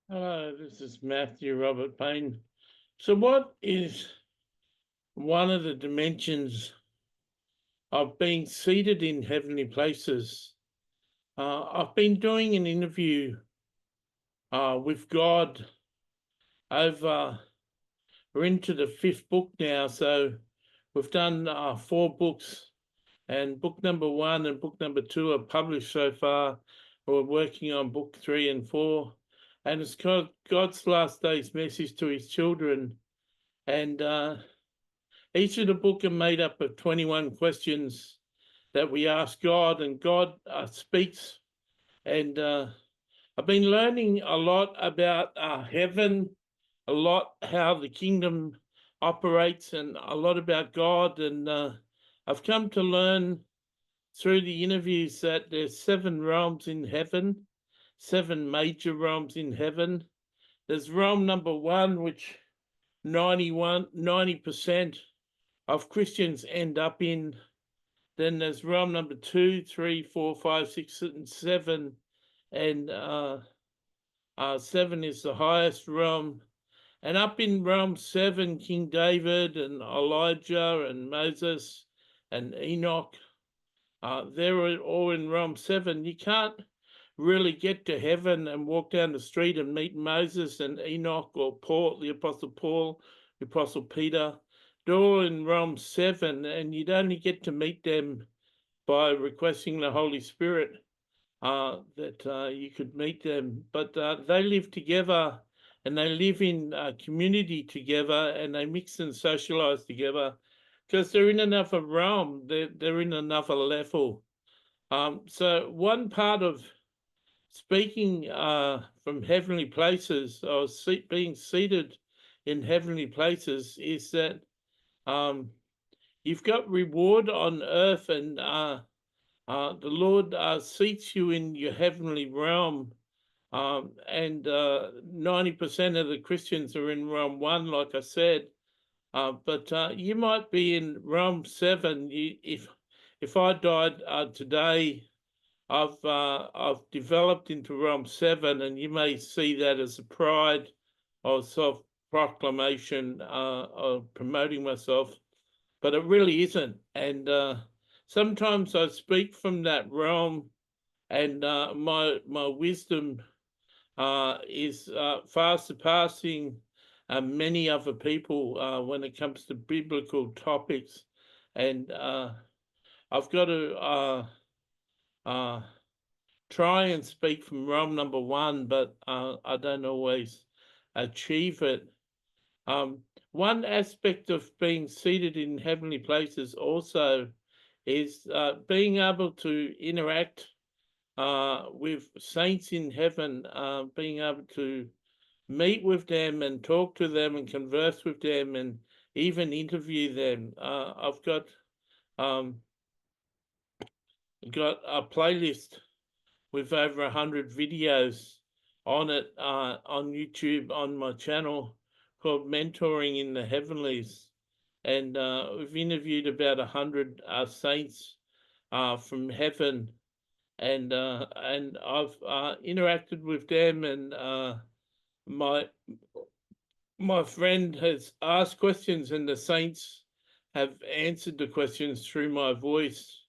Hello, this is Matthew Robert Payne. So, what is one of the dimensions of being seated in heavenly places? I've been doing an interview with God over, we're into the fifth book now. So, we've done four books, and book number one and book number two are published so far. We're working on book three and four, and it's called God's Last Days Message to His Children. And each of the book are made up of 21 questions that we ask God, and God speaks. And I've been learning a lot about heaven, a lot how the kingdom operates, and a lot about God. And I've come to learn through the interviews that there's seven realms in heaven, seven major realms in heaven. There's realm number one, which 90% of Christians end up in. Then there's realm number 2, 3, 4, 5, 6, and 7. And 7 is the highest realm. And up in realm 7, King David and Elijah and Moses and Enoch, they're all in realm 7. You can't really get to heaven and walk down the street and meet Moses and Enoch or Paul, the Apostle Peter. They're all in realm 7, and you'd only get to meet them by requesting the Holy Spirit that you could meet them. But they live together, and they live in community together, and they mix and socialize together because they're in another realm, they're in another level. So one part of speaking from heavenly places, or being seated in heavenly places, is that you've got reward on earth, and the Lord seats you in your heavenly realm. And 90% of the Christians are in realm 1, like I said. But you might be in realm 7. If I died today, I've developed into realm 7, and you may see that as a pride or self-proclamation of promoting myself, but it really isn't. And sometimes I speak from that realm, and my wisdom is far surpassing many other people when it comes to biblical topics. And I've got to try and speak from realm number 1, but I don't always achieve it. One aspect of being seated in heavenly places also is being able to interact with saints in heaven, being able to meet with them and talk to them and converse with them and even interview them. I've got a playlist with over 100 videos on it on YouTube on my channel called Mentoring in the Heavenlies. And we've interviewed about 100 saints from heaven, and I've interacted with them, and my friend has asked questions, and the saints have answered the questions through my voice.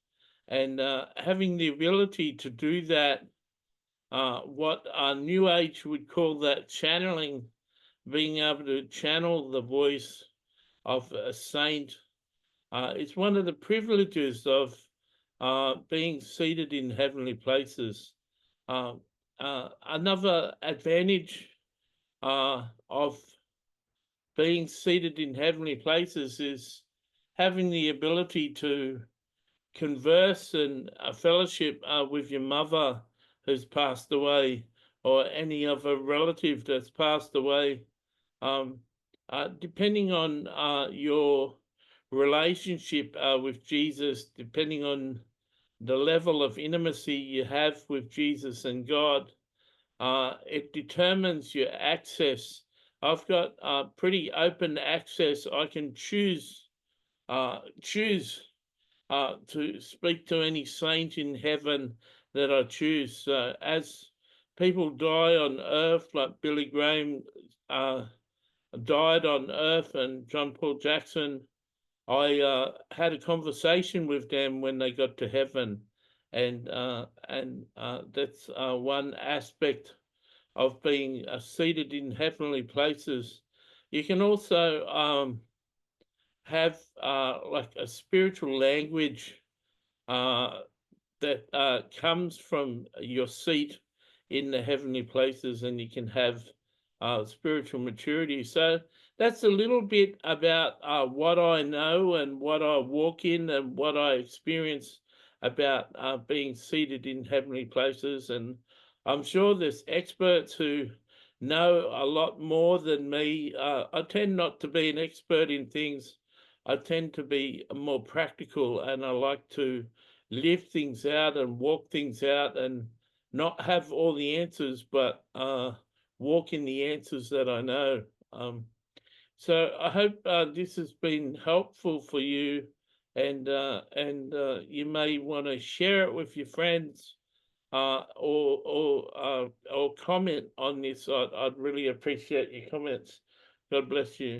And having the ability to do that, what our New Age would call that channeling, being able to channel the voice of a saint, is one of the privileges of being seated in heavenly places. Another advantage of being seated in heavenly places is having the ability to converse and fellowship with your mother who's passed away, or any other relative that's passed away. Depending on your relationship with Jesus, depending on the level of intimacy you have with Jesus and God, it determines your access. I've got pretty open access. I can choose to speak to any saint in heaven that I choose. As people die on Earth, like Billy Graham died on Earth, and John Paul Jackson. I had a conversation with them when they got to heaven, and that's one aspect of being seated in heavenly places. You can also have like a spiritual language uh, that comes from your seat in the heavenly places, and you can have spiritual maturity. So that's a little bit about what I know and what I walk in and what I experience about being seated in heavenly places. And I'm sure there's experts who know a lot more than me. I tend not to be an expert in things. I tend to be more practical, and I like to live things out and walk things out and not have all the answers, but walk in the answers that I know. So I hope this has been helpful for you, and you may want to share it with your friends, or comment on this. I'd really appreciate your comments. God bless you.